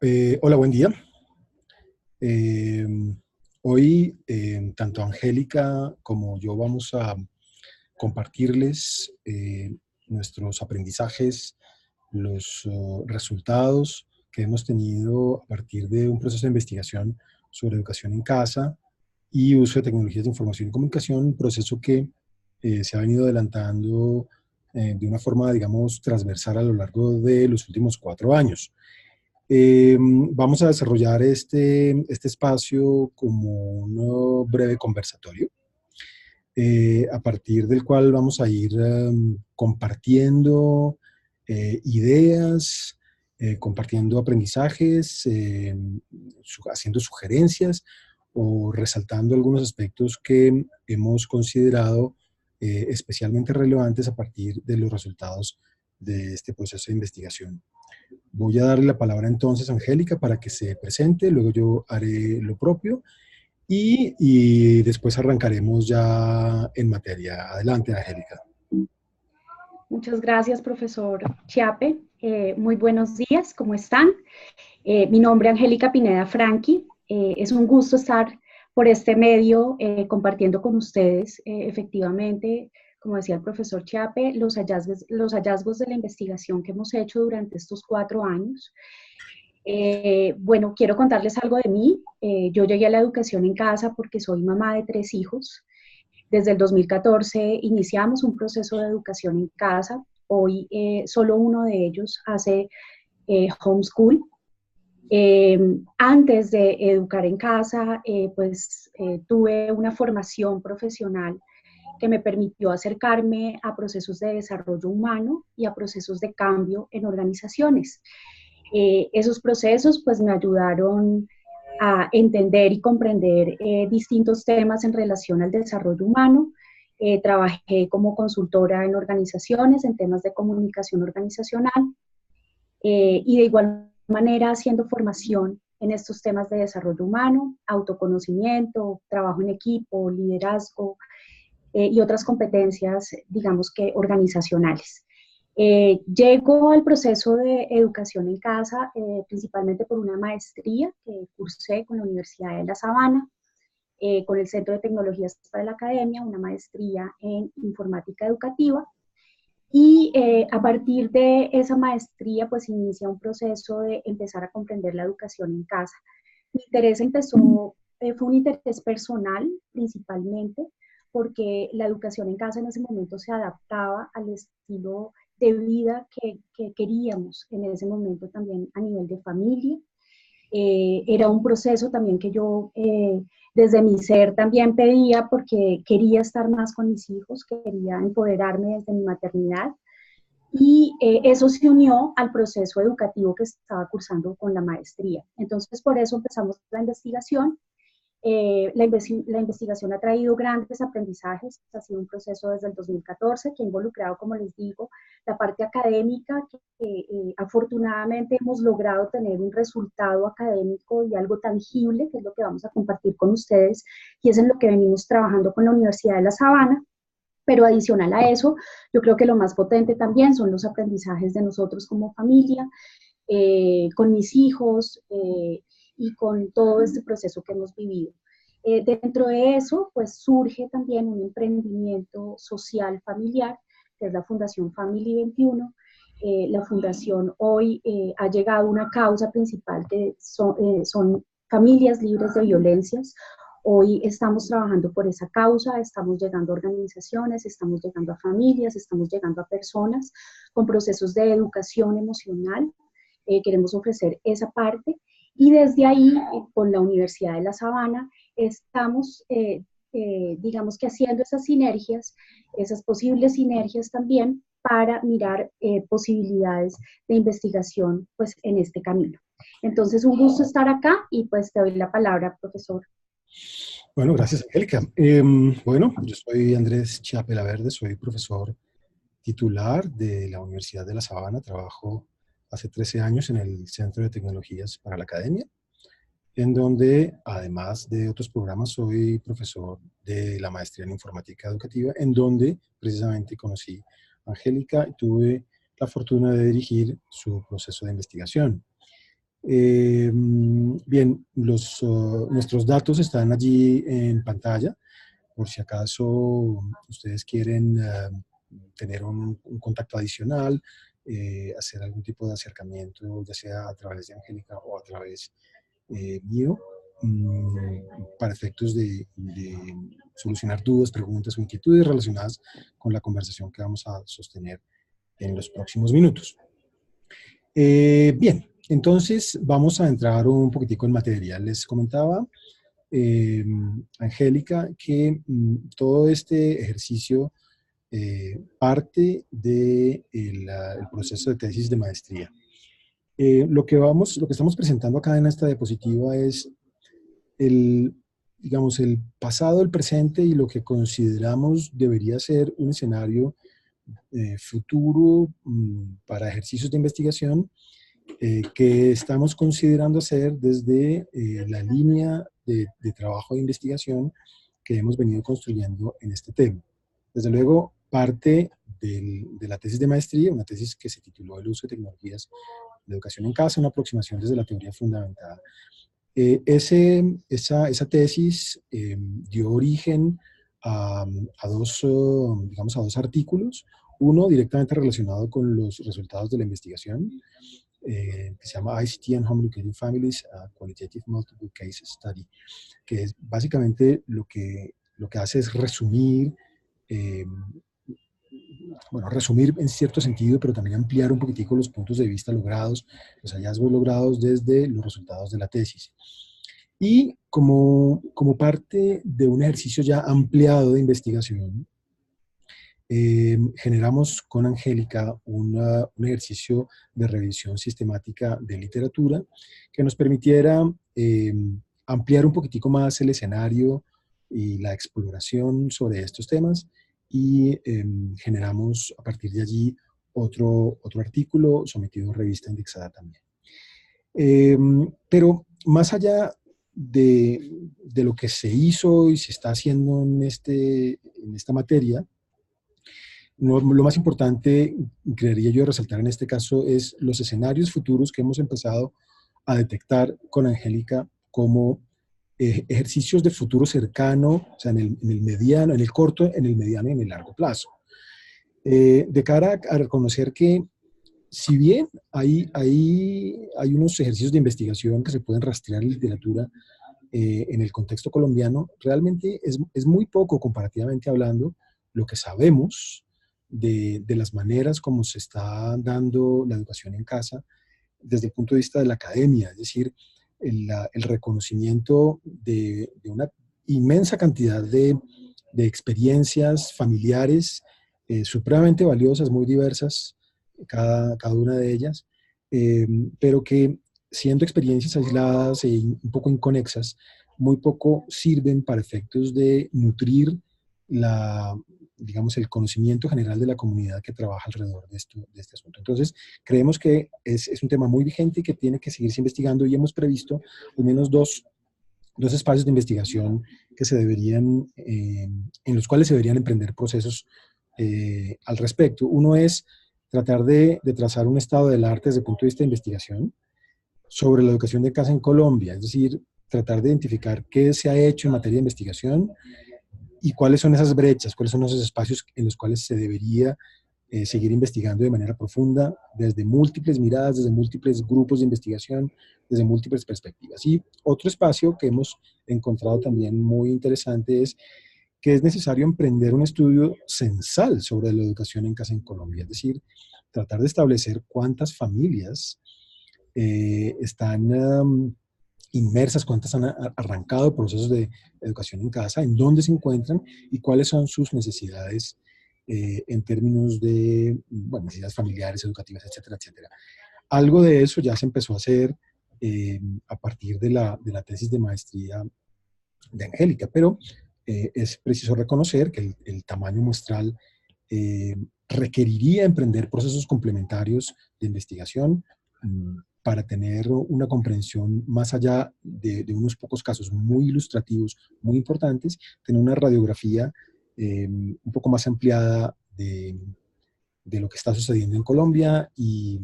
Hola, buen día. Eh, Hoy, tanto Angélica como yo vamos a compartirles nuestros aprendizajes, los resultados que hemos tenido a partir de un proceso de investigación sobre educación en casa y uso de tecnologías de información y comunicación, un proceso que se ha venido adelantando de una forma, digamos, transversal a lo largo de los últimos 4 años. Vamos a desarrollar este espacio como un breve conversatorio, a partir del cual vamos a ir compartiendo ideas, compartiendo aprendizajes, haciendo sugerencias o resaltando algunos aspectos que hemos considerado especialmente relevantes a partir de los resultados de este proceso de investigación. Voy a darle la palabra entonces a Angélica para que se presente, luego yo haré lo propio y después arrancaremos ya en materia. Adelante, Angélica. Muchas gracias, profesor Chiape. Muy buenos días, ¿cómo están? Mi nombre es Angélica Pineda Franqui. Es un gusto estar por este medio compartiendo con ustedes, efectivamente, como decía el profesor Chiape, los hallazgos de la investigación que hemos hecho durante estos 4 años. Bueno, quiero contarles algo de mí. Yo llegué a la educación en casa porque soy mamá de 3 hijos. Desde el 2014 iniciamos un proceso de educación en casa. Hoy solo uno de ellos hace homeschool. Antes de educar en casa, tuve una formación profesional que me permitió acercarme a procesos de desarrollo humano y a procesos de cambio en organizaciones. Esos procesos pues me ayudaron a entender y comprender distintos temas en relación al desarrollo humano. Trabajé como consultora en organizaciones en temas de comunicación organizacional y de igual manera haciendo formación en estos temas de desarrollo humano, autoconocimiento, trabajo en equipo, liderazgo y otras competencias, digamos que organizacionales. Llego al proceso de educación en casa principalmente por una maestría que cursé con la Universidad de La Sabana, con el Centro de Tecnologías para la Academia, una maestría en informática educativa. Y a partir de esa maestría, pues inicia un proceso de empezar a comprender la educación en casa. Mi interés fue un interés personal principalmente, porque la educación en casa en ese momento se adaptaba al estilo de vida que queríamos en ese momento también a nivel de familia. Era un proceso también que yo desde mi ser también pedía porque quería estar más con mis hijos, quería empoderarme desde mi maternidad y eso se unió al proceso educativo que estaba cursando con la maestría. Entonces por eso empezamos la investigación. La investigación ha traído grandes aprendizajes, ha sido un proceso desde el 2014 que ha involucrado, como les digo, la parte académica, que afortunadamente hemos logrado tener un resultado académico y algo tangible, que es lo que vamos a compartir con ustedes, y es en lo que venimos trabajando con la Universidad de La Sabana. Pero adicional a eso, yo creo que lo más potente también son los aprendizajes de nosotros como familia, con mis hijos y con todo este proceso que hemos vivido. Dentro de eso, pues surge también un emprendimiento social familiar, que es la Fundación Family 21. La fundación hoy ha llegado a una causa principal que son familias libres de violencias. Hoy estamos trabajando por esa causa, estamos llegando a organizaciones, estamos llegando a familias, estamos llegando a personas con procesos de educación emocional. Queremos ofrecer esa parte y desde ahí, con la Universidad de La Sabana, estamos, digamos que haciendo esas sinergias, esas posibles sinergias también para mirar posibilidades de investigación pues, en este camino. Entonces, un gusto estar acá y pues te doy la palabra, profesor. Bueno, gracias, Angélica. Bueno, yo soy Andrés Chiapela Verde, soy profesor titular de la Universidad de La Sabana. Trabajo hace 13 años en el Centro de Tecnologías para la Academia, en donde, además de otros programas, soy profesor de la maestría en informática educativa, en donde precisamente conocí a Angélica y tuve la fortuna de dirigir su proceso de investigación. Bien, nuestros datos están allí en pantalla, por si acaso ustedes quieren tener un contacto adicional, hacer algún tipo de acercamiento, ya sea a través de Angélica o a través mío, para efectos de solucionar dudas, preguntas o inquietudes relacionadas con la conversación que vamos a sostener en los próximos minutos. Bien, entonces vamos a entrar un poquitico en materia. Les comentaba, Angélica, que todo este ejercicio parte del el proceso de tesis de maestría. Lo que estamos presentando acá en esta diapositiva es el, digamos, el pasado, el presente y lo que consideramos debería ser un escenario futuro para ejercicios de investigación que estamos considerando hacer desde la línea de trabajo de investigación que hemos venido construyendo en este tema. Desde luego, parte de la tesis de maestría, una tesis que se tituló El uso de tecnologías de educación en casa, una aproximación desde la teoría fundamentada. Esa tesis dio origen a dos, digamos, a dos artículos, uno directamente relacionado con los resultados de la investigación, que se llama ICT and Home Educating Families, a Qualitative Multiple Case Study, que es básicamente lo que hace es resumir, eh, bueno, resumir en cierto sentido, pero también ampliar un poquitico los puntos de vista logrados, los hallazgos logrados desde los resultados de la tesis. Y como parte de un ejercicio ya ampliado de investigación, generamos con Angélica un ejercicio de revisión sistemática de literatura que nos permitiera ampliar un poquitico más el escenario y la exploración sobre estos temas y generamos a partir de allí otro artículo sometido a revista indexada también. Pero más allá de lo que se hizo y se está haciendo en esta materia, lo más importante, creería yo, resaltar en este caso es los escenarios futuros que hemos empezado a detectar con Angélica como ejercicios de futuro cercano, o sea, en el mediano, en el corto, en el mediano y en el largo plazo. De cara a reconocer que si bien hay unos ejercicios de investigación que se pueden rastrear en literatura en el contexto colombiano, realmente es muy poco comparativamente hablando lo que sabemos de las maneras como se está dando la educación en casa desde el punto de vista de la academia, es decir, el reconocimiento de una inmensa cantidad de experiencias familiares supremamente valiosas, muy diversas, cada una de ellas, pero que siendo experiencias aisladas e un poco inconexas, muy poco sirven para efectos de nutrir digamos, el conocimiento general de la comunidad que trabaja alrededor de este asunto. Entonces, creemos que es un tema muy vigente y que tiene que seguirse investigando y hemos previsto al menos dos espacios de investigación que se deberían, en los cuales se deberían emprender procesos al respecto. Uno es tratar de trazar un estado del arte desde el punto de vista de investigación sobre la educación de casa en Colombia, es decir, tratar de identificar qué se ha hecho en materia de investigación y cuáles son esas brechas, cuáles son esos espacios en los cuales se debería seguir investigando de manera profunda, desde múltiples miradas, desde múltiples grupos de investigación, desde múltiples perspectivas. Y otro espacio que hemos encontrado también muy interesante es que es necesario emprender un estudio censal sobre la educación en casa en Colombia, es decir, tratar de establecer cuántas familias están inmersas, cuántas han arrancado procesos de educación en casa, en dónde se encuentran y cuáles son sus necesidades en términos de bueno, necesidades familiares, educativas, etcétera, etcétera. Algo de eso ya se empezó a hacer a partir de la tesis de maestría de Angélica, pero es preciso reconocer que el tamaño muestral requeriría emprender procesos complementarios de investigación para tener una comprensión más allá de unos pocos casos muy ilustrativos, muy importantes, tener una radiografía un poco más ampliada de lo que está sucediendo en Colombia y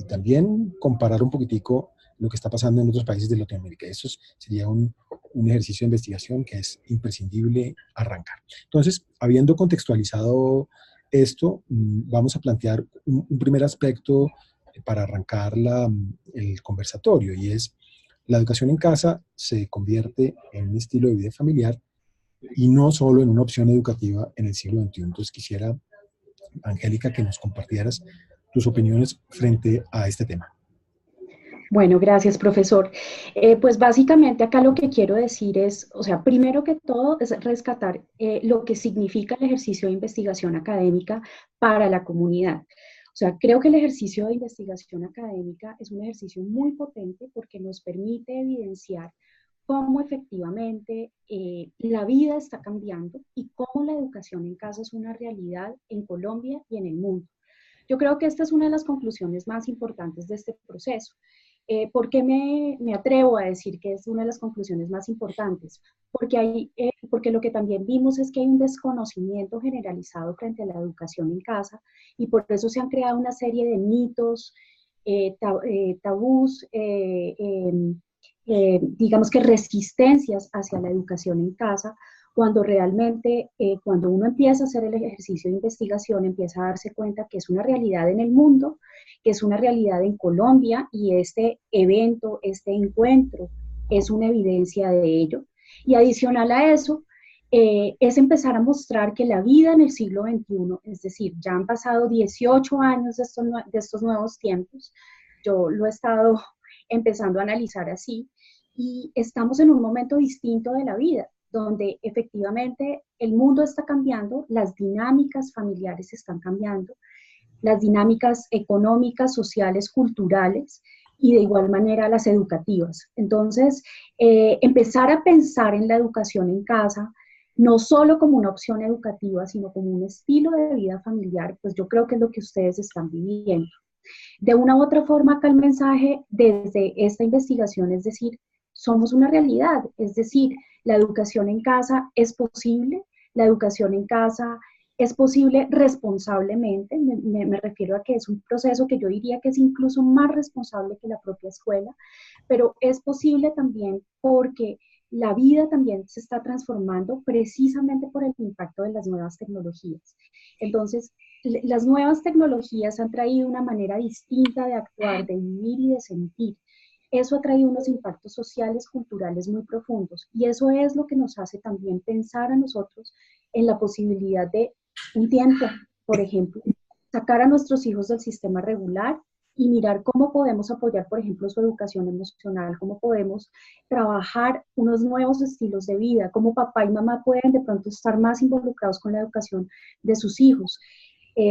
también comparar un poquitico lo que está pasando en otros países de Latinoamérica. Eso sería un ejercicio de investigación que es imprescindible arrancar. Entonces, habiendo contextualizado esto, vamos a plantear un primer aspecto para arrancar el conversatorio, y es: la educación en casa se convierte en un estilo de vida familiar y no solo en una opción educativa en el siglo XXI. Entonces quisiera, Angélica, que nos compartieras tus opiniones frente a este tema. Bueno, gracias, profesor. Pues básicamente acá lo que quiero decir es, o sea, primero que todo es rescatar lo que significa el ejercicio de investigación académica para la comunidad. O sea, creo que el ejercicio de investigación académica es un ejercicio muy potente porque nos permite evidenciar cómo efectivamente la vida está cambiando y cómo la educación en casa es una realidad en Colombia y en el mundo. Yo creo que esta es una de las conclusiones más importantes de este proceso. ¿Por qué me atrevo a decir que es una de las conclusiones más importantes? Porque lo que también vimos es que hay un desconocimiento generalizado frente a la educación en casa y por eso se han creado una serie de mitos, tabús, digamos que resistencias hacia la educación en casa, cuando realmente, cuando uno empieza a hacer el ejercicio de investigación, empieza a darse cuenta que es una realidad en el mundo, que es una realidad en Colombia, y este evento, este encuentro, es una evidencia de ello. Y adicional a eso, es empezar a mostrar que la vida en el siglo XXI, es decir, ya han pasado 18 años de estos nuevos tiempos, yo lo he estado empezando a analizar así, y estamos en un momento distinto de la vida, donde efectivamente el mundo está cambiando, las dinámicas familiares están cambiando, las dinámicas económicas, sociales, culturales y de igual manera las educativas. Entonces, empezar a pensar en la educación en casa, no solo como una opción educativa, sino como un estilo de vida familiar, pues yo creo que es lo que ustedes están viviendo. De una u otra forma, acá el mensaje desde esta investigación es decir, somos una realidad, es decir, la educación en casa es posible, la educación en casa es posible responsablemente, me refiero a que es un proceso que yo diría que es incluso más responsable que la propia escuela, pero es posible también porque la vida también se está transformando precisamente por el impacto de las nuevas tecnologías. Entonces, las nuevas tecnologías han traído una manera distinta de actuar, de vivir y de sentir. Eso ha traído unos impactos sociales, culturales muy profundos, y eso es lo que nos hace también pensar a nosotros en la posibilidad de un tiempo, por ejemplo, sacar a nuestros hijos del sistema regular y mirar cómo podemos apoyar, por ejemplo, su educación emocional, cómo podemos trabajar unos nuevos estilos de vida, cómo papá y mamá pueden de pronto estar más involucrados con la educación de sus hijos.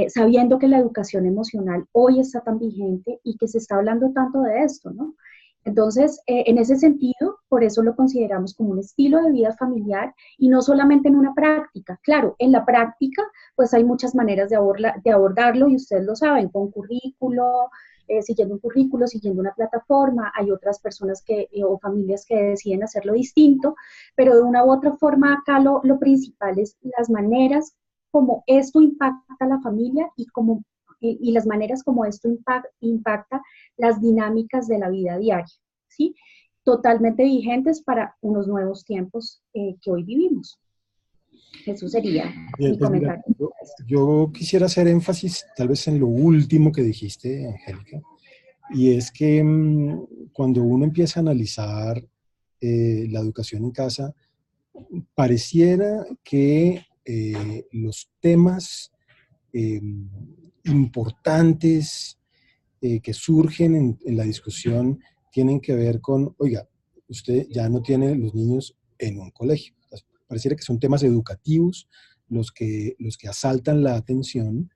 Sabiendo que la educación emocional hoy está tan vigente y que se está hablando tanto de esto, ¿no? Entonces, en ese sentido, por eso lo consideramos como un estilo de vida familiar y no solamente en una práctica. Claro, en la práctica, pues hay muchas maneras de abordarlo y ustedes lo saben, con currículo, siguiendo un currículo, siguiendo una plataforma. Hay otras personas o familias que deciden hacerlo distinto, pero de una u otra forma acá lo principal es las maneras como esto impacta a la familia y las maneras como esto impacta las dinámicas de la vida diaria, ¿sí? Totalmente vigentes para unos nuevos tiempos que hoy vivimos. Eso sería Bien, mi pues mira, comentario. yo quisiera hacer énfasis tal vez en lo último que dijiste, Angélica, y es que cuando uno empieza a analizar la educación en casa, pareciera que los temas eh, importantes que surgen en la discusión tienen que ver con: oiga, usted ya no tiene los niños en un colegio. Pareciera que son temas educativos los que asaltan la atención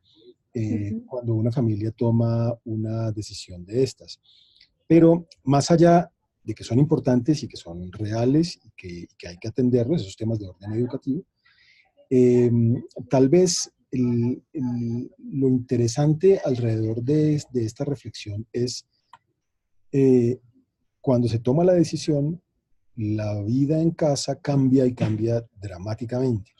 cuando una familia toma una decisión de estas. Pero más allá de que son importantes y que son reales y que hay que atenderlos, esos temas de orden educativo, eh, tal vez lo interesante alrededor de esta reflexión es eh, cuando se toma la decisión, la vida en casa cambia y cambia dramáticamente.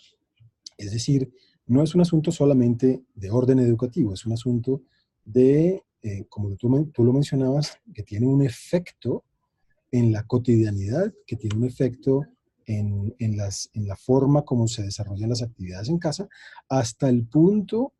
Es decir, no es un asunto solamente de orden educativo, es un asunto de como tú lo mencionabas, que tiene un efecto en la cotidianidad, que tiene un efecto en la forma como se desarrollan las actividades en casa, hasta el punto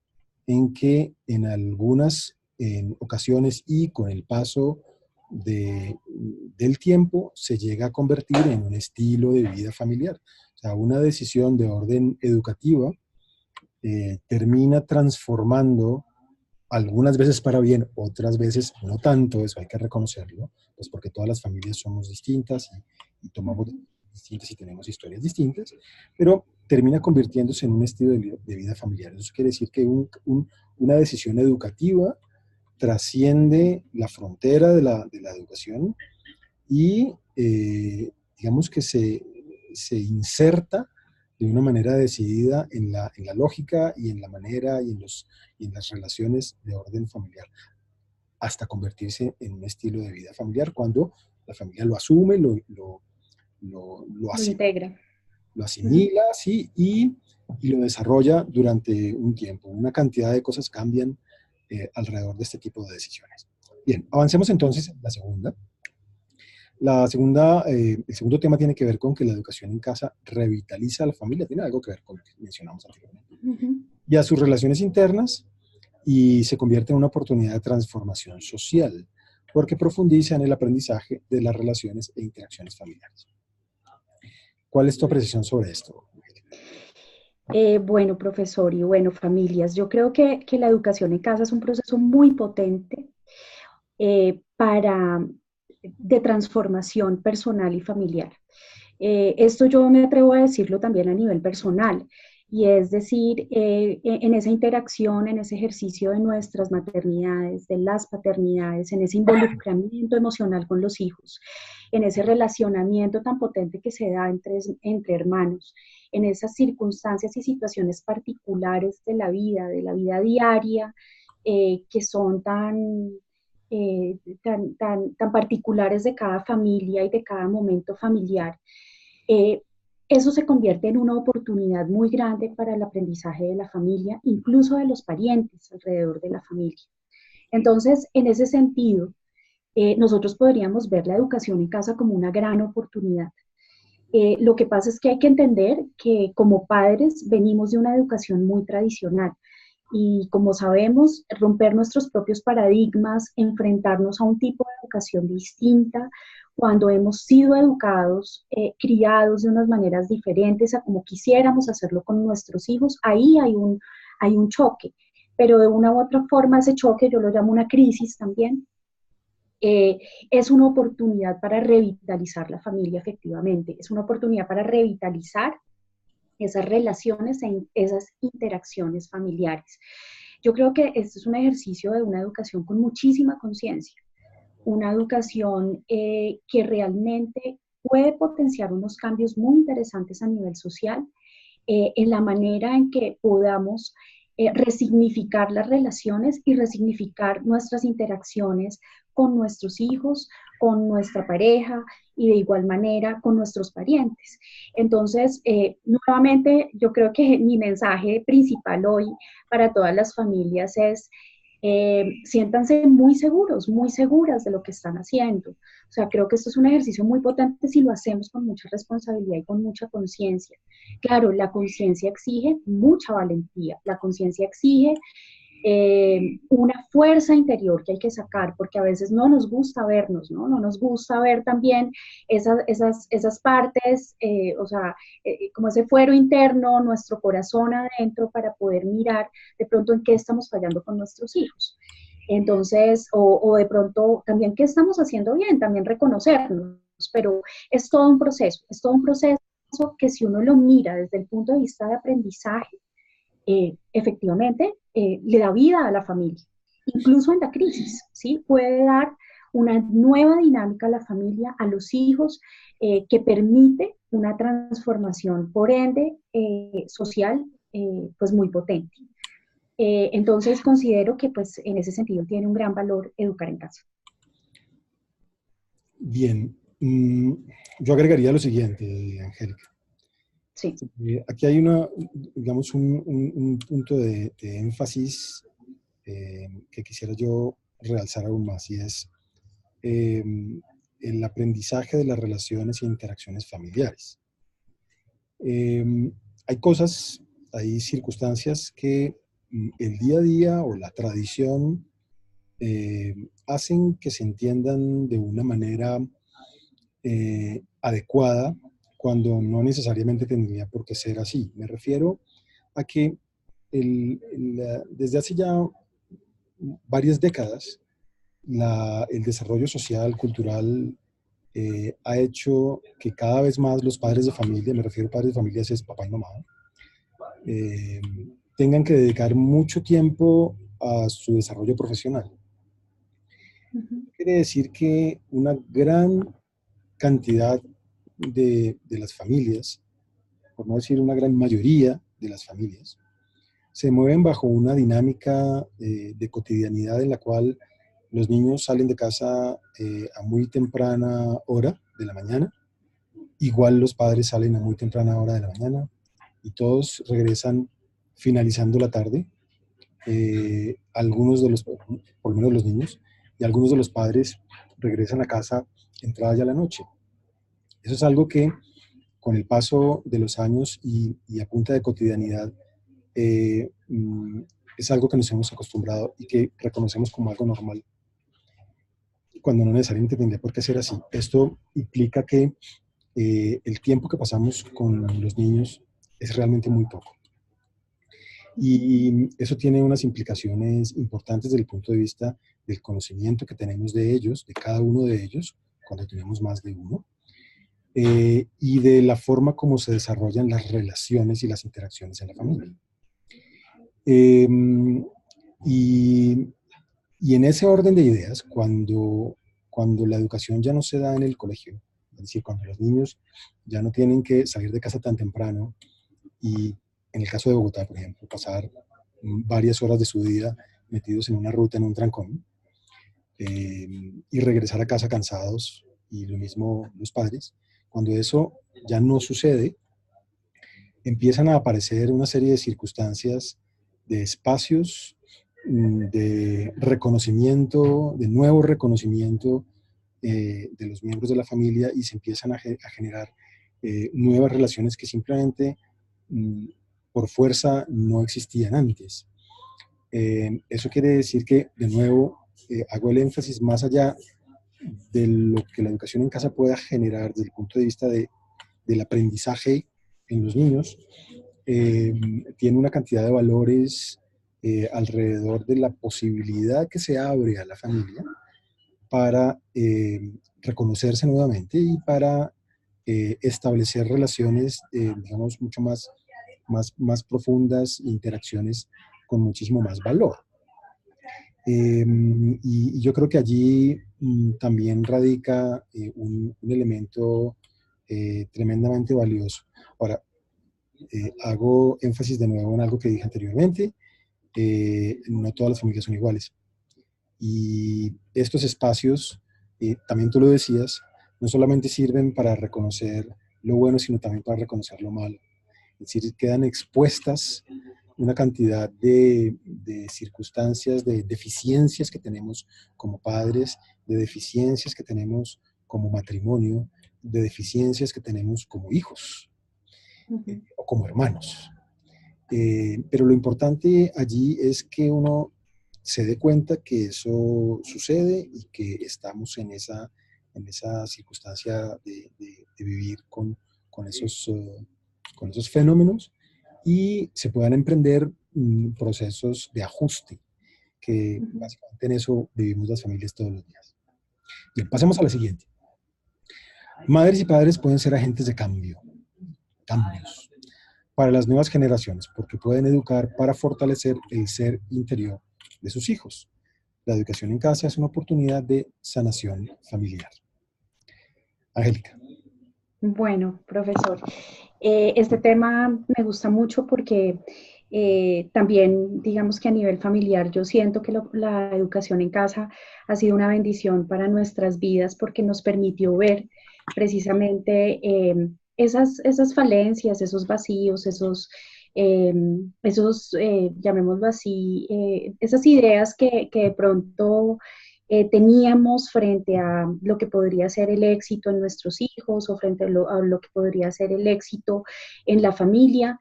en que en algunas en ocasiones y con el paso del tiempo se llega a convertir en un estilo de vida familiar. O sea, una decisión de orden educativa termina transformando, algunas veces para bien, otras veces no tanto, eso hay que reconocerlo, pues porque todas las familias somos distintas y tomamos distintas y tenemos historias distintas, pero termina convirtiéndose en un estilo de vida familiar. Eso quiere decir que una decisión educativa trasciende la frontera de la educación y digamos que se inserta de una manera decidida en la lógica y en la manera y en las relaciones de orden familiar, hasta convertirse en un estilo de vida familiar cuando la familia lo asume, Lo integra. lo asimila, sí, y lo desarrolla durante un tiempo. Una cantidad de cosas cambian alrededor de este tipo de decisiones. Bien, avancemos entonces a la segunda. El segundo tema tiene que ver con que la educación en casa revitaliza a la familia, tiene algo que ver con lo que mencionamos anteriormente, y a sus relaciones internas, y se convierte en una oportunidad de transformación social, porque profundiza en el aprendizaje de las relaciones e interacciones familiares. ¿Cuál es tu apreciación sobre esto? Bueno, profesor, y bueno, familias, yo creo que la educación en casa es un proceso muy potente de transformación personal y familiar. Esto yo me atrevo a decirlo también a nivel personal, y es decir, en esa interacción, en ese ejercicio de nuestras maternidades, de las paternidades, en ese involucramiento emocional con los hijos, en ese relacionamiento tan potente que se da entre hermanos, en esas circunstancias y situaciones particulares de la vida diaria, que son tan particulares de cada familia y de cada momento familiar. Eh, Eso se convierte en una oportunidad muy grande para el aprendizaje de la familia, incluso de los parientes alrededor de la familia. Entonces, en ese sentido, nosotros podríamos ver la educación en casa como una gran oportunidad. Lo que pasa es que hay que entender que como padres venimos de una educación muy tradicional y como sabemos, romper nuestros propios paradigmas, enfrentarnos a un tipo de educación distinta, cuando hemos sido educados, criados de unas maneras diferentes a como quisiéramos hacerlo con nuestros hijos, ahí hay un choque, pero de una u otra forma ese choque yo lo llamo una crisis también, es una oportunidad para revitalizar la familia efectivamente, es una oportunidad para revitalizar esas relaciones e esas interacciones familiares. Yo creo que este es un ejercicio de una educación con muchísima conciencia, una educación que realmente puede potenciar unos cambios muy interesantes a nivel social, en la manera en que podamos resignificar las relaciones y resignificar nuestras interacciones con nuestros hijos, con nuestra pareja y de igual manera con nuestros parientes. Entonces, nuevamente, yo creo que mi mensaje principal hoy para todas las familias es siéntanse muy seguros, muy seguras de lo que están haciendo. O sea, creo que esto es un ejercicio muy potente si lo hacemos con mucha responsabilidad y con mucha conciencia. Claro, la conciencia exige mucha valentía, la conciencia exige una fuerza interior que hay que sacar, porque a veces no nos gusta vernos, ¿no? No nos gusta ver también esas partes, o sea, como ese fuero interno, nuestro corazón adentro para poder mirar de pronto en qué estamos fallando con nuestros hijos. Entonces, o de pronto también qué estamos haciendo bien, también reconocernos, pero es todo un proceso que si uno lo mira desde el punto de vista de aprendizaje, efectivamente le da vida a la familia, incluso en la crisis, ¿sí? Puede dar una nueva dinámica a la familia, a los hijos, que permite una transformación, por ende, social, pues muy potente. Entonces considero que pues en ese sentido tiene un gran valor educar en casa. Bien, yo agregaría lo siguiente, Angélica. Sí. Aquí hay digamos, un punto de énfasis que quisiera yo realzar aún más, y es el aprendizaje de las relaciones e interacciones familiares. Hay cosas, hay circunstancias que el día a día o la tradición hacen que se entiendan de una manera adecuada cuando no necesariamente tendría por qué ser así. Me refiero a que desde hace ya varias décadas el desarrollo social, cultural, ha hecho que cada vez más los padres de familia, me refiero a padres de familias, es papá y mamá, eh, tengan que dedicar mucho tiempo a su desarrollo profesional. Quiere decir que una gran cantidad de las familias, por no decir una gran mayoría de las familias, se mueven bajo una dinámica de cotidianidad en la cual los niños salen de casa a muy temprana hora de la mañana, igual los padres salen a muy temprana hora de la mañana y todos regresan finalizando la tarde, algunos de los, por lo menos los niños, y algunos de los padres regresan a casa entrada ya la noche. Eso es algo que con el paso de los años y a punta de cotidianidad es algo que nos hemos acostumbrado y que reconocemos como algo normal, cuando no necesariamente tendría por qué ser así. Esto implica que el tiempo que pasamos con los niños es realmente muy poco. Y eso tiene unas implicaciones importantes desde el punto de vista del conocimiento que tenemos de ellos, de cada uno de ellos, cuando tenemos más de uno, y de la forma como se desarrollan las relaciones y las interacciones en la familia. Y en ese orden de ideas, cuando la educación ya no se da en el colegio, es decir, cuando los niños ya no tienen que salir de casa tan temprano y, en el caso de Bogotá, por ejemplo, pasar varias horas de su día metidos en una ruta, en un trancón, y regresar a casa cansados, y lo mismo los padres, cuando eso ya no sucede, empiezan a aparecer una serie de circunstancias, de espacios, de reconocimiento, de nuevo reconocimiento de los miembros de la familia, y se empiezan a generar nuevas relaciones que simplemente por fuerza no existían antes. Eso quiere decir que, de nuevo, hago el énfasis más allá de lo que la educación en casa pueda generar desde el punto de vista del aprendizaje en los niños, tiene una cantidad de valores alrededor de la posibilidad que se abre a la familia para reconocerse nuevamente y para establecer relaciones, digamos, mucho más profundas, interacciones con muchísimo más valor. Y yo creo que allí también radica un elemento tremendamente valioso. Ahora, hago énfasis de nuevo en algo que dije anteriormente: no todas las familias son iguales. Y estos espacios, también tú lo decías, no solamente sirven para reconocer lo bueno, sino también para reconocer lo malo. Es decir, quedan expuestas una cantidad de circunstancias, de deficiencias que tenemos como padres, de deficiencias que tenemos como matrimonio, de deficiencias que tenemos como hijos o como hermanos. Pero lo importante allí es que uno se dé cuenta que eso sucede y que estamos en esa circunstancia de vivir con esos fenómenos, y se puedan emprender procesos de ajuste, que básicamente en eso vivimos las familias todos los días. Bien, pasemos a la siguiente. Madres y padres pueden ser agentes de cambios para las nuevas generaciones, porque pueden educar para fortalecer el ser interior de sus hijos. La educación en casa es una oportunidad de sanación familiar. Angélica. Bueno, profesor, este tema me gusta mucho porque también, digamos que a nivel familiar, yo siento que la educación en casa ha sido una bendición para nuestras vidas, porque nos permitió ver precisamente esas falencias, esos vacíos, llamémoslo así, esas ideas que de pronto teníamos frente a lo que podría ser el éxito en nuestros hijos o frente a lo que podría ser el éxito en la familia,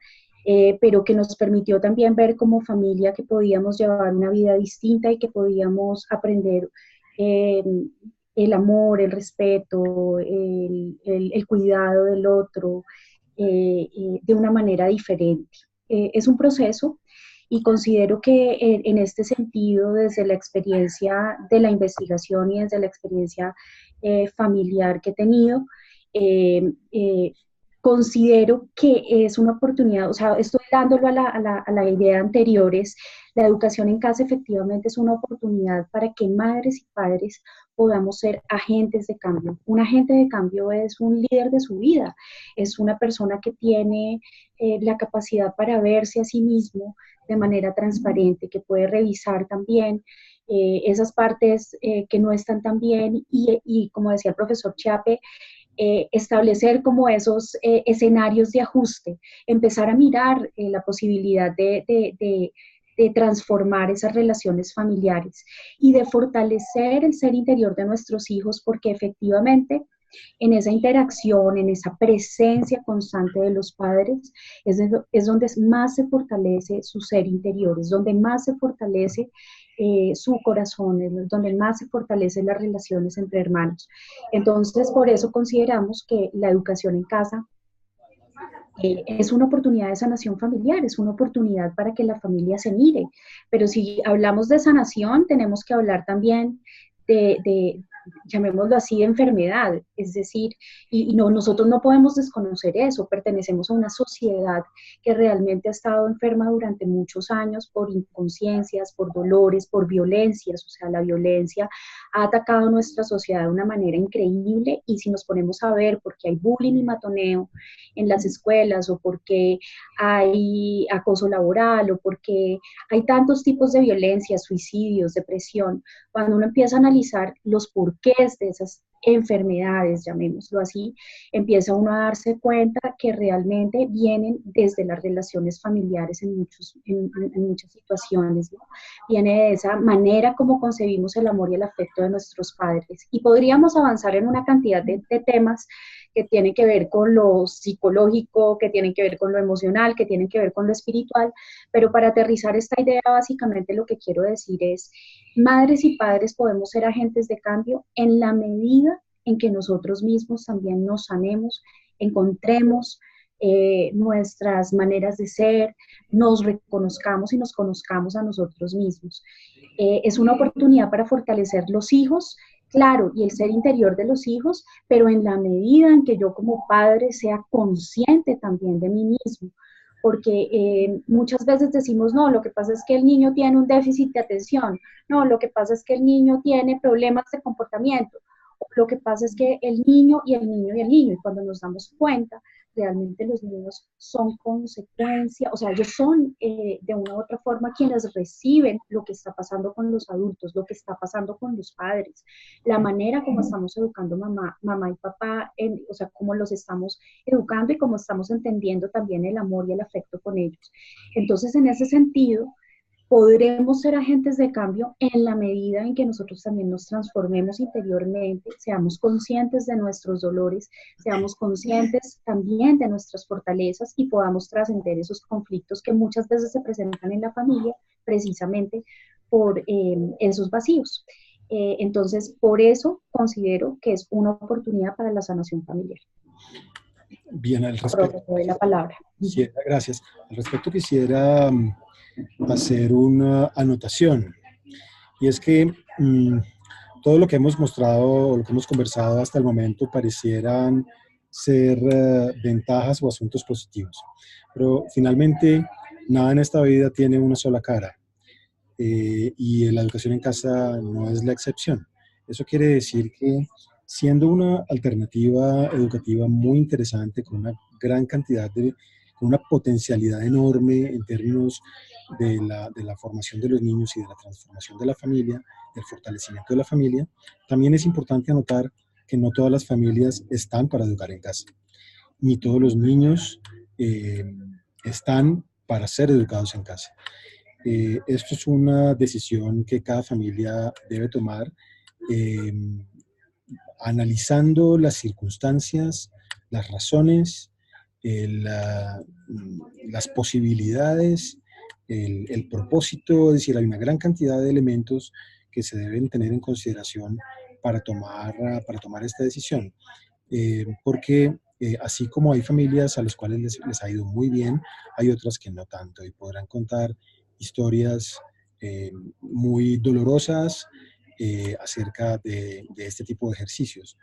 pero que nos permitió también ver como familia que podíamos llevar una vida distinta y que podíamos aprender eh, el amor, el respeto, el cuidado del otro de una manera diferente. Es un proceso y considero que en este sentido, desde la experiencia de la investigación y desde la experiencia familiar que he tenido, eh, eh, considero que es una oportunidad, o sea, estoy dándolo a la idea anterior, es la educación en casa efectivamente es una oportunidad para que madres y padres podamos ser agentes de cambio. Un agente de cambio es un líder de su vida, es una persona que tiene la capacidad para verse a sí mismo de manera transparente, que puede revisar también esas partes que no están tan bien y como decía el profesor Chiape, establecer como esos escenarios de ajuste, empezar a mirar la posibilidad de transformar esas relaciones familiares y de fortalecer el ser interior de nuestros hijos, porque efectivamente en esa interacción, en esa presencia constante de los padres, es donde más se fortalece su ser interior, es donde más se fortalece su corazón, es donde más se fortalecen las relaciones entre hermanos. Entonces, por eso consideramos que la educación en casa es una oportunidad de sanación familiar, es una oportunidad para que la familia se mire. Pero si hablamos de sanación, tenemos que hablar también de llamémoslo así, de enfermedad. Es decir, y no, nosotros no podemos desconocer eso, pertenecemos a una sociedad que realmente ha estado enferma durante muchos años por inconsciencias, por dolores, por violencias. O sea, la violencia ha atacado nuestra sociedad de una manera increíble y si nos ponemos a ver por qué hay bullying y matoneo en las escuelas o porque hay acoso laboral o porque hay tantos tipos de violencia, suicidios, depresión, cuando uno empieza a analizar los porqués de esas enfermedades, llamémoslo así, empieza uno a darse cuenta que realmente vienen desde las relaciones familiares en muchas situaciones, ¿no? Viene de esa manera como concebimos el amor y el afecto de nuestros padres. Y podríamos avanzar en una cantidad de temas que tienen que ver con lo psicológico, que tienen que ver con lo emocional, que tienen que ver con lo espiritual, pero para aterrizar esta idea, básicamente lo que quiero decir es, madres y padres podemos ser agentes de cambio en la medida en que nosotros mismos también nos sanemos, encontremos nuestras maneras de ser, nos reconozcamos y nos conozcamos a nosotros mismos. Es una oportunidad para fortalecer los hijos, claro, y el ser interior de los hijos, pero en la medida en que yo como padre sea consciente también de mí mismo, porque muchas veces decimos, no, lo que pasa es que el niño tiene un déficit de atención, no, lo que pasa es que el niño tiene problemas de comportamiento, o lo que pasa es que el niño y el niño y el niño, y cuando nos damos cuenta, realmente los niños son consecuencia, o sea, ellos son de una u otra forma quienes reciben lo que está pasando con los adultos, lo que está pasando con los padres, la manera como estamos educando mamá y papá, o sea, cómo los estamos educando y cómo estamos entendiendo también el amor y el afecto con ellos. Entonces, en ese sentido, podremos ser agentes de cambio en la medida en que nosotros también nos transformemos interiormente, seamos conscientes de nuestros dolores, seamos conscientes también de nuestras fortalezas y podamos trascender esos conflictos que muchas veces se presentan en la familia precisamente por esos vacíos. Entonces, por eso considero que es una oportunidad para la sanación familiar. Bien, al respecto. Profe, te doy la palabra. Gracias. Al respecto quisiera hacer una anotación. Y es que todo lo que hemos mostrado o lo que hemos conversado hasta el momento parecieran ser ventajas o asuntos positivos. Pero finalmente, nada en esta vida tiene una sola cara. Y la educación en casa no es la excepción. Eso quiere decir que siendo una alternativa educativa muy interesante, con una gran cantidad con una potencialidad enorme en términos de la formación de los niños y de la transformación de la familia, del fortalecimiento de la familia, también es importante anotar que no todas las familias están para educar en casa, ni todos los niños están para ser educados en casa. Esto es una decisión que cada familia debe tomar, eh, analizando las circunstancias, las razones, las posibilidades, el propósito. Es decir, hay una gran cantidad de elementos que se deben tener en consideración para tomar esta decisión. Porque así como hay familias a las cuales les ha ido muy bien, hay otras que no tanto, y podrán contar historias muy dolorosas acerca de este tipo de ejercicios.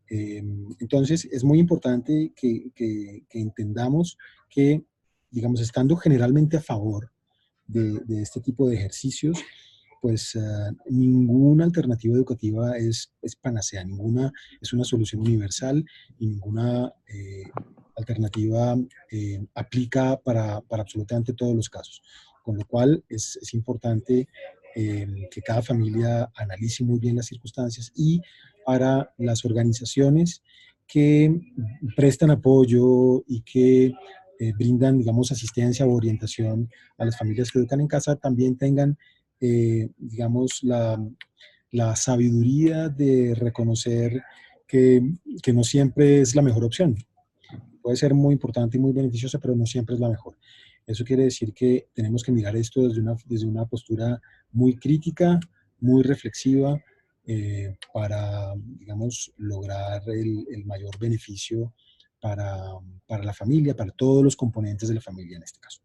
Entonces, es muy importante que entendamos que, digamos, estando generalmente a favor de este tipo de ejercicios, pues ninguna alternativa educativa es panacea, ninguna es una solución universal y ninguna alternativa aplica para absolutamente todos los casos. Con lo cual es importante que cada familia analice muy bien las circunstancias, y para las organizaciones que prestan apoyo y que brindan, digamos, asistencia o orientación a las familias que educan en casa, también tengan, digamos, la sabiduría de reconocer que no siempre es la mejor opción. Puede ser muy importante y muy beneficiosa, pero no siempre es la mejor. Eso quiere decir que tenemos que mirar esto desde una postura muy crítica, muy reflexiva, para, digamos, lograr el mayor beneficio para, para la familia, para todos los componentes de la familia en este caso.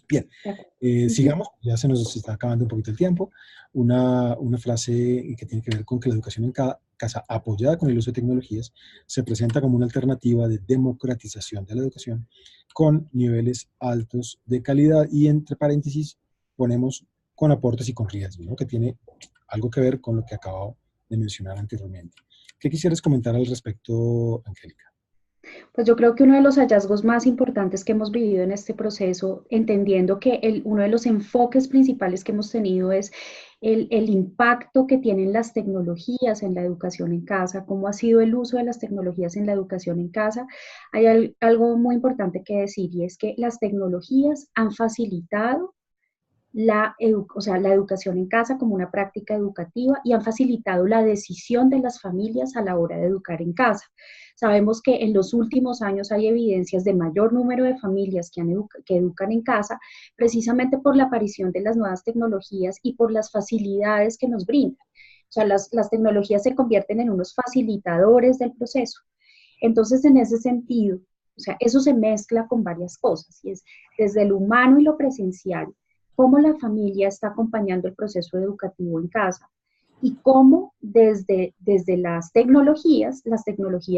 Bien, sigamos, ya se nos está acabando un poquito el tiempo. Una frase que tiene que ver con que la educación en cada casa, apoyada con el uso de tecnologías, se presenta como una alternativa de democratización de la educación con niveles altos de calidad, y entre paréntesis ponemos con aportes y con riesgos, ¿no? Que tiene algo que ver con lo que acabo de mencionar anteriormente. ¿Qué quisieras comentar al respecto, Angélica? Pues yo creo que uno de los hallazgos más importantes que hemos vivido en este proceso, entendiendo que uno de los enfoques principales que hemos tenido es el impacto que tienen las tecnologías en la educación en casa, cómo ha sido el uso de las tecnologías en la educación en casa. Hay algo muy importante que decir, y es que las tecnologías han facilitado o sea, la educación en casa como una práctica educativa, y han facilitado la decisión de las familias a la hora de educar en casa. Sabemos que en los últimos años hay evidencias de mayor número de familias que educan en casa, precisamente por la aparición de las nuevas tecnologías y por las facilidades que nos brindan. O sea, las tecnologías se convierten en unos facilitadores del proceso. Entonces, en ese sentido, o sea, eso se mezcla con varias cosas, y es desde lo humano y lo presencial, cómo la familia está acompañando el proceso educativo en casa, y cómo desde las tecnologías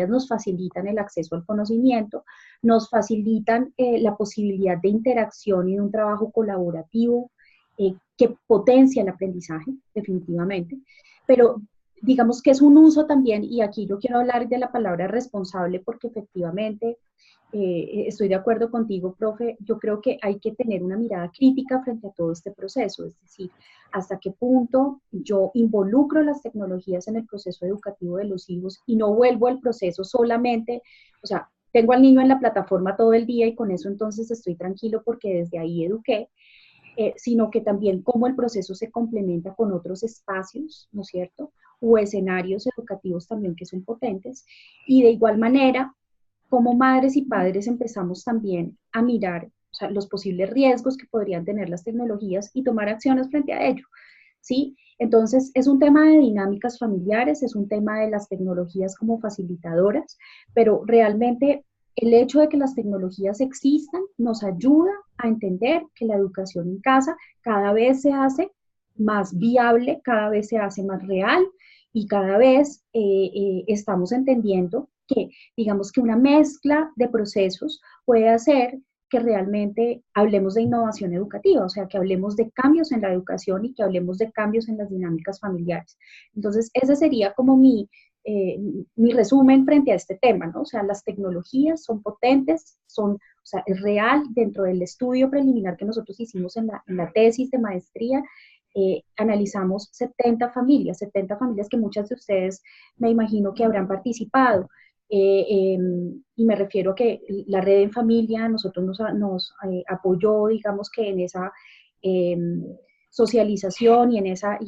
nos facilitan el acceso al conocimiento, nos facilitan la posibilidad de interacción y de un trabajo colaborativo que potencia el aprendizaje, definitivamente, pero digamos que es un uso también, y aquí yo quiero hablar de la palabra responsable, porque efectivamente estoy de acuerdo contigo, profe. Yo creo que hay que tener una mirada crítica frente a todo este proceso, es decir, hasta qué punto yo involucro las tecnologías en el proceso educativo de los hijos y no vuelvo al proceso solamente, o sea, tengo al niño en la plataforma todo el día y con eso entonces estoy tranquilo porque desde ahí eduqué, sino que también cómo el proceso se complementa con otros espacios, ¿no es cierto? O escenarios educativos también que son potentes, y de igual manera, como madres y padres empezamos también a mirar, o sea, los posibles riesgos que podrían tener las tecnologías y tomar acciones frente a ello, ¿sí? Entonces, es un tema de dinámicas familiares, es un tema de las tecnologías como facilitadoras, pero realmente el hecho de que las tecnologías existan nos ayuda a entender que la educación en casa cada vez se hace más viable, cada vez se hace más real, y cada vez estamos entendiendo que, digamos, que una mezcla de procesos puede hacer que realmente hablemos de innovación educativa, o sea, que hablemos de cambios en la educación y que hablemos de cambios en las dinámicas familiares. Entonces, ese sería como mi resumen frente a este tema, ¿no? O sea, las tecnologías son potentes, o sea, es real. Dentro del estudio preliminar que nosotros hicimos en la tesis de maestría, analizamos 70 familias que muchas de ustedes me imagino que habrán participado. y me refiero a que la red en familia nosotros nos apoyó, digamos que en esa eh, socialización y en esa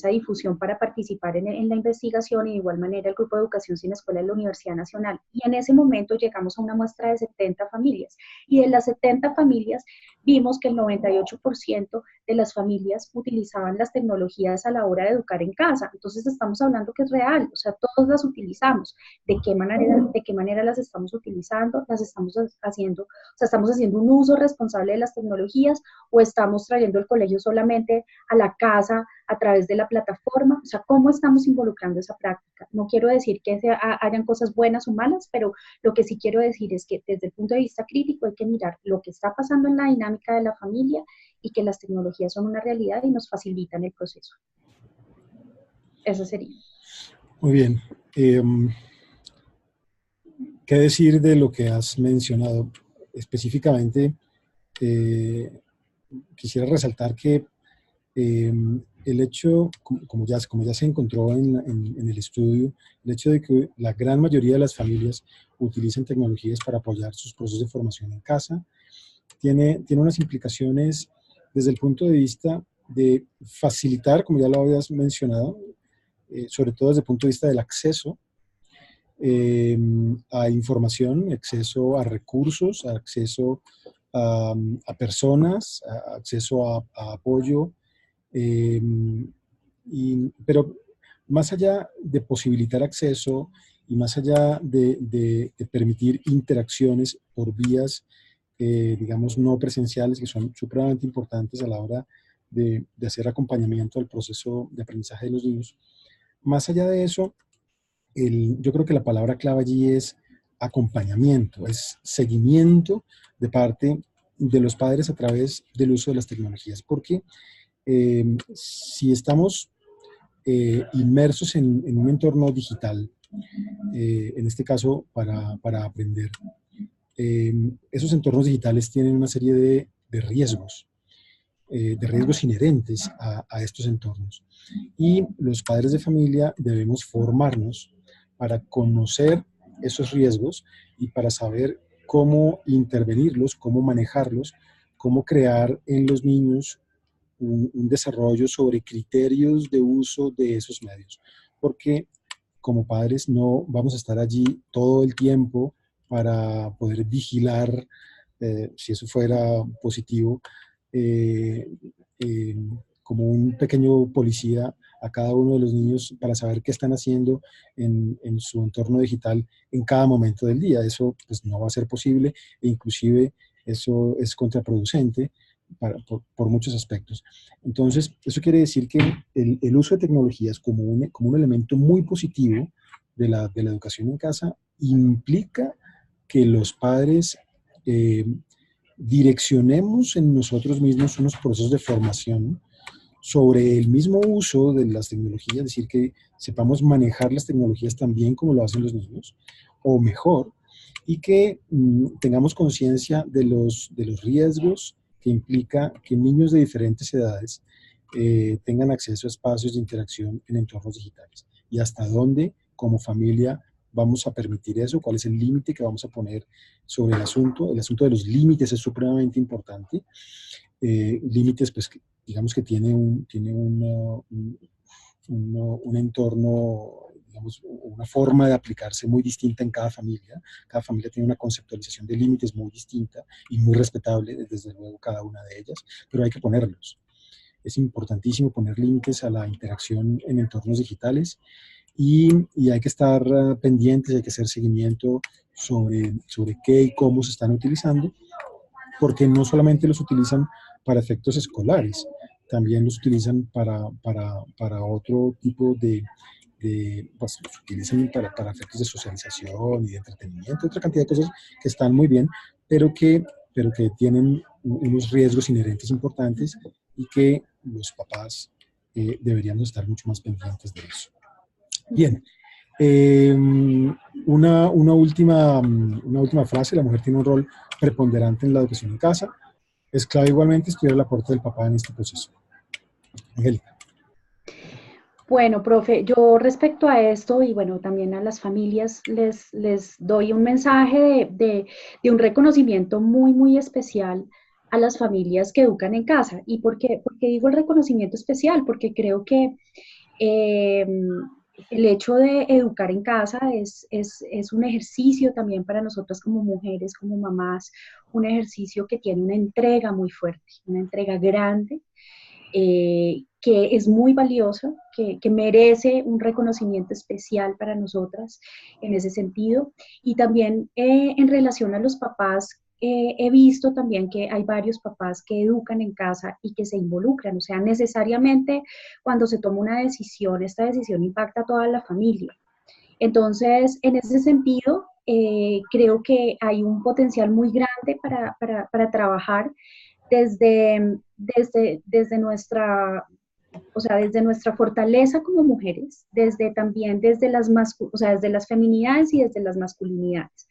difusión para participar en la investigación, y de igual manera el Grupo de Educación Sin Escuela de la Universidad Nacional. Y en ese momento llegamos a una muestra de 70 familias, y de las 70 familias vimos que el 98% de las familias utilizaban las tecnologías a la hora de educar en casa. Entonces estamos hablando que es real, o sea, todos las utilizamos. De qué manera las estamos utilizando? Las estamos haciendo, o sea, estamos haciendo un uso responsable de las tecnologías, o estamos trayendo el colegio solamente a la casa a través de la plataforma. O sea, ¿cómo estamos involucrando esa práctica? No quiero decir que hayan cosas buenas o malas, pero lo que sí quiero decir es que desde el punto de vista crítico hay que mirar lo que está pasando en la dinámica de la familia, y que las tecnologías son una realidad y nos facilitan el proceso. Eso sería. Muy bien. ¿Qué decir de lo que has mencionado? Específicamente, quisiera resaltar que el hecho, como ya se encontró en el estudio, el hecho de que la gran mayoría de las familias utilizan tecnologías para apoyar sus procesos de formación en casa, tiene unas implicaciones desde el punto de vista de facilitar, como ya lo habías mencionado, sobre todo desde el punto de vista del acceso a información, acceso a recursos, acceso a personas, acceso a apoyo, pero más allá de posibilitar acceso y más allá de permitir interacciones por vías, digamos, no presenciales, que son supremamente importantes a la hora de hacer acompañamiento al proceso de aprendizaje de los niños, más allá de eso, yo creo que la palabra clave allí es acompañamiento, es seguimiento de parte de los padres a través del uso de las tecnologías, porque si estamos inmersos en un entorno digital, en este caso para aprender, esos entornos digitales tienen una serie de riesgos inherentes a estos entornos. Y los padres de familia debemos formarnos para conocer esos riesgos y para saber cómo intervenirlos, cómo manejarlos, cómo crear en los niños un desarrollo sobre criterios de uso de esos medios. Porque como padres no vamos a estar allí todo el tiempo para poder vigilar, si eso fuera positivo, eh, eh, como un pequeño policía a cada uno de los niños para saber qué están haciendo en su entorno digital en cada momento del día. Eso pues, no va a ser posible e inclusive eso es contraproducente por muchos aspectos. Entonces, eso quiere decir que el uso de tecnologías como un elemento muy positivo de la educación en casa implica que los padres direccionemos en nosotros mismos unos procesos de formación sobre el mismo uso de las tecnologías, es decir, que sepamos manejar las tecnologías tan bien como lo hacen los niños, o mejor, y que tengamos conciencia de los riesgos que implica que niños de diferentes edades tengan acceso a espacios de interacción en entornos digitales, y hasta dónde, como familia, vamos a permitir eso, cuál es el límite que vamos a poner sobre el asunto. El asunto de los límites es supremamente importante. Límites, pues, digamos que tiene un entorno, digamos, una forma de aplicarse muy distinta en cada familia. Cada familia tiene una conceptualización de límites muy distinta y muy respetable, desde luego, cada una de ellas, pero hay que ponerlos. Es importantísimo poner límites a la interacción en entornos digitales y hay que estar pendientes, hay que hacer seguimiento sobre qué y cómo se están utilizando, porque no solamente los utilizan para efectos escolares, también los utilizan para otro tipo pues los utilizan para efectos de socialización y de entretenimiento, otra cantidad de cosas que están muy bien, pero que tienen unos riesgos inherentes importantes y que los papás deberíamos estar mucho más pendientes de eso. Bien, una última frase: la mujer tiene un rol preponderante en la educación en casa. Es clave igualmente estudiar el aporte del papá en este proceso. Angélica. Bueno, profe, yo respecto a esto y bueno, también a las familias les doy un mensaje de un reconocimiento muy, muy especial a las familias que educan en casa. ¿Y por qué digo el reconocimiento especial? Porque creo que eh, el hecho de educar en casa es un ejercicio también para nosotras como mujeres, como mamás, un ejercicio que tiene una entrega muy fuerte, una entrega grande, que es muy valioso, que merece un reconocimiento especial para nosotras en ese sentido. Y también en relación a los papás, he visto también que hay varios papás que educan en casa y que se involucran, o sea, necesariamente cuando se toma una decisión, esta decisión impacta a toda la familia. Entonces, en ese sentido, creo que hay un potencial muy grande para trabajar desde nuestra, o sea, desde nuestra fortaleza como mujeres, desde también desde o sea, desde las feminidades y desde las masculinidades.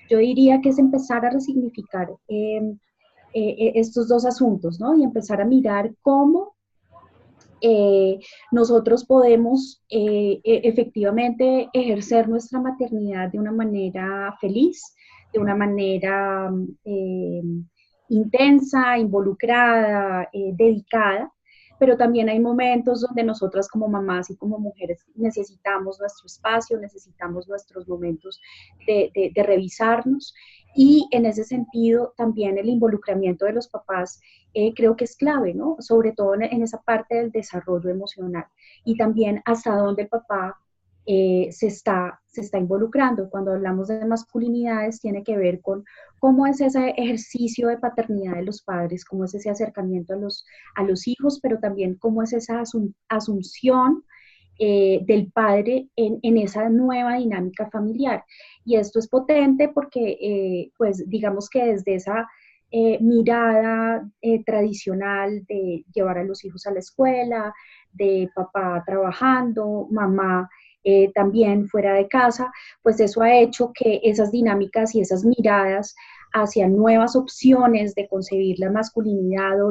Yo diría que es empezar a resignificar estos dos asuntos, ¿no? Y empezar a mirar cómo eh, nosotros podemos efectivamente ejercer nuestra maternidad de una manera feliz, de una manera eh, intensa, involucrada, dedicada, pero también hay momentos donde nosotras como mamás y como mujeres necesitamos nuestro espacio, necesitamos nuestros momentos de revisarnos y en ese sentido también el involucramiento de los papás creo que es clave, ¿no? Sobre todo en esa parte del desarrollo emocional y también hasta dónde el papá se está involucrando. Cuando hablamos de masculinidades tiene que ver con cómo es ese ejercicio de paternidad de los padres, cómo es ese acercamiento a los hijos, pero también cómo es esa asunción del padre en esa nueva dinámica familiar. Y esto es potente porque, pues, digamos que desde esa mirada tradicional de llevar a los hijos a la escuela, de papá trabajando, mamá también fuera de casa, pues eso ha hecho que esas dinámicas y esas miradas hacia nuevas opciones de concebir la masculinidad o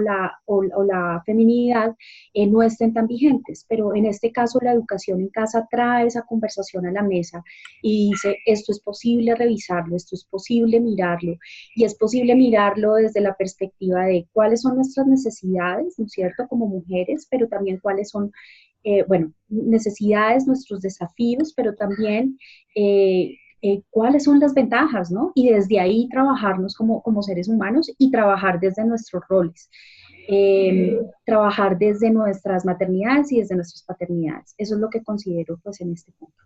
la feminidad no estén tan vigentes. Pero en este caso la educación en casa trae esa conversación a la mesa y dice, esto es posible revisarlo, esto es posible mirarlo y es posible mirarlo desde la perspectiva de cuáles son nuestras necesidades, ¿no es cierto?, como mujeres, pero también cuáles son bueno, necesidades, nuestros desafíos, pero también cuáles son las ventajas, ¿no? Y desde ahí trabajarnos como seres humanos y trabajar desde nuestros roles. Trabajar desde nuestras maternidades y desde nuestras paternidades. Eso es lo que considero pues en este punto.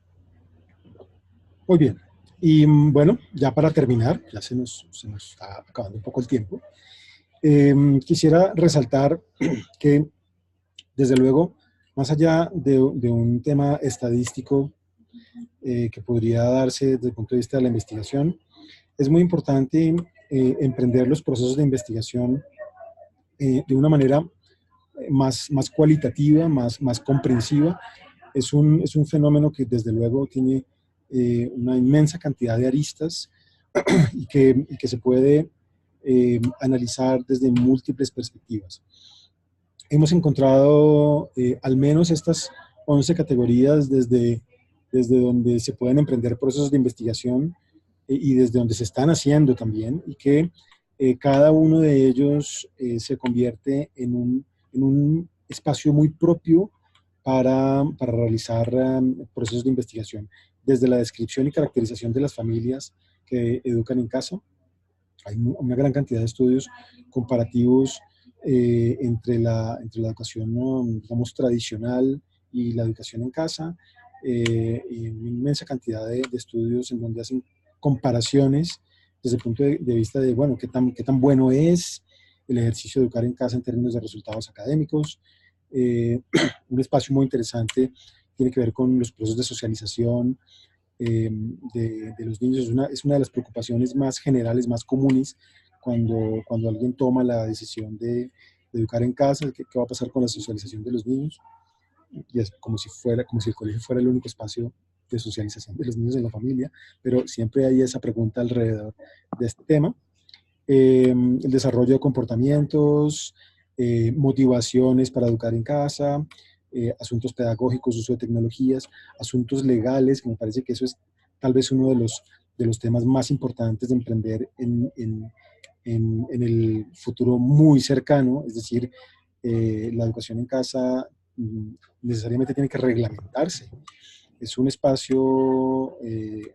Muy bien. Y bueno, ya para terminar, ya se nos está acabando un poco el tiempo, quisiera resaltar que, desde luego, más allá de un tema estadístico que podría darse desde el punto de vista de la investigación, es muy importante emprender los procesos de investigación de una manera más cualitativa, más comprensiva. Es un fenómeno que desde luego tiene una inmensa cantidad de aristas y que se puede analizar desde múltiples perspectivas. Hemos encontrado al menos estas 11 categorías desde donde se pueden emprender procesos de investigación y desde donde se están haciendo también, y que cada uno de ellos se convierte en un espacio muy propio para realizar procesos de investigación, desde la descripción y caracterización de las familias que educan en casa. Hay una gran cantidad de estudios comparativos entre la educación, ¿no?, digamos, tradicional y la educación en casa, y una inmensa cantidad de estudios en donde hacen comparaciones desde el punto de vista de, bueno, qué tan bueno es el ejercicio de educar en casa en términos de resultados académicos. Un espacio muy interesante tiene que ver con los procesos de socialización de los niños. Es una de las preocupaciones más generales, más comunes, cuando alguien toma la decisión de educar en casa, qué va a pasar con la socialización de los niños. Y es como si el colegio fuera el único espacio de socialización de los niños en la familia, pero siempre hay esa pregunta alrededor de este tema. El desarrollo de comportamientos, motivaciones para educar en casa, asuntos pedagógicos, uso de tecnologías, asuntos legales, que me parece que eso es tal vez uno de los temas más importantes de emprender en el futuro muy cercano, es decir, la educación en casa necesariamente tiene que reglamentarse. Es un espacio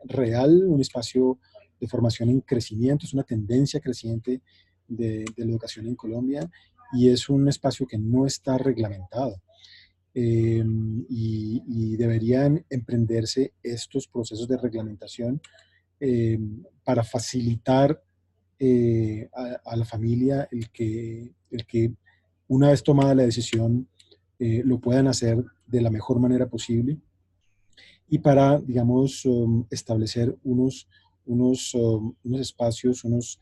real, un espacio de formación en crecimiento, es una tendencia creciente de la educación en Colombia y es un espacio que no está reglamentado. Y deberían emprenderse estos procesos de reglamentación para facilitar a la familia el que una vez tomada la decisión lo puedan hacer de la mejor manera posible y para, digamos, establecer unos espacios, unos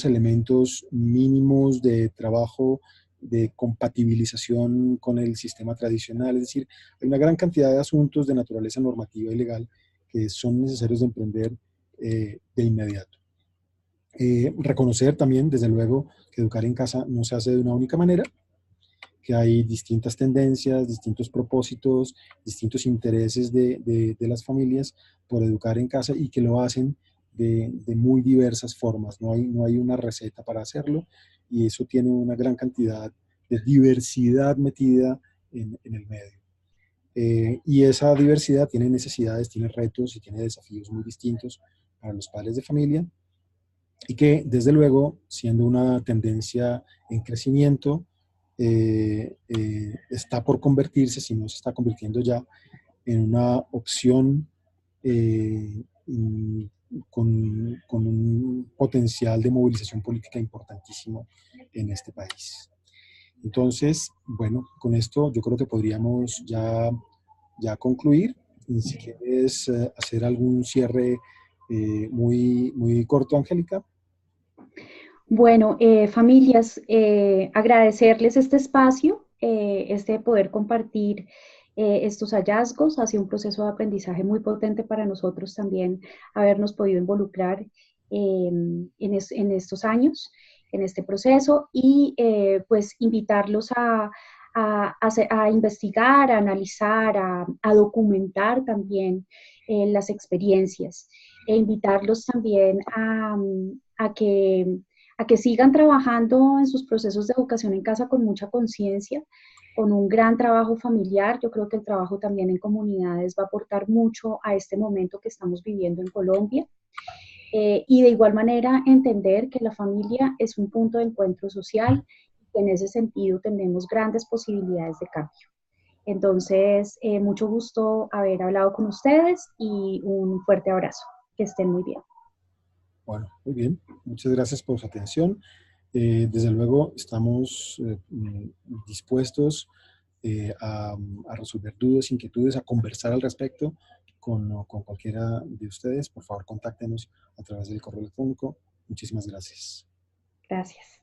elementos mínimos de trabajo, de compatibilización con el sistema tradicional. Es decir, hay una gran cantidad de asuntos de naturaleza normativa y legal que son necesarios de emprender de inmediato. Reconocer también, desde luego, que educar en casa no se hace de una única manera, que hay distintas tendencias, distintos propósitos, distintos intereses de las familias por educar en casa y que lo hacen de muy diversas formas. No hay una receta para hacerlo y eso tiene una gran cantidad de diversidad metida en el medio. Y esa diversidad tiene necesidades, tiene retos y tiene desafíos muy distintos para los padres de familia y que desde luego, siendo una tendencia en crecimiento, está por convertirse, si no se está convirtiendo ya, en una opción eh, con un potencial de movilización política importantísimo en este país. Entonces, bueno, con esto yo creo que podríamos ya concluir. Y si quieres hacer algún cierre muy corto, Angélica. Bueno, familias, agradecerles este espacio, este poder compartir estos hallazgos. Ha sido un proceso de aprendizaje muy potente para nosotros también habernos podido involucrar en estos años, en este proceso y pues invitarlos a investigar, a analizar, a documentar también las experiencias e invitarlos también a que sigan trabajando en sus procesos de educación en casa con mucha conciencia, con un gran trabajo familiar. Yo creo que el trabajo también en comunidades va a aportar mucho a este momento que estamos viviendo en Colombia. Y de igual manera entender que la familia es un punto de encuentro social y que en ese sentido tenemos grandes posibilidades de cambio. Entonces, mucho gusto haber hablado con ustedes y un fuerte abrazo. Que estén muy bien. Bueno, muy bien. Muchas gracias por su atención. Desde luego estamos dispuestos a resolver dudas, inquietudes, a conversar al respecto con cualquiera de ustedes. Por favor, contáctenos a través del correo electrónico. Muchísimas gracias. Gracias.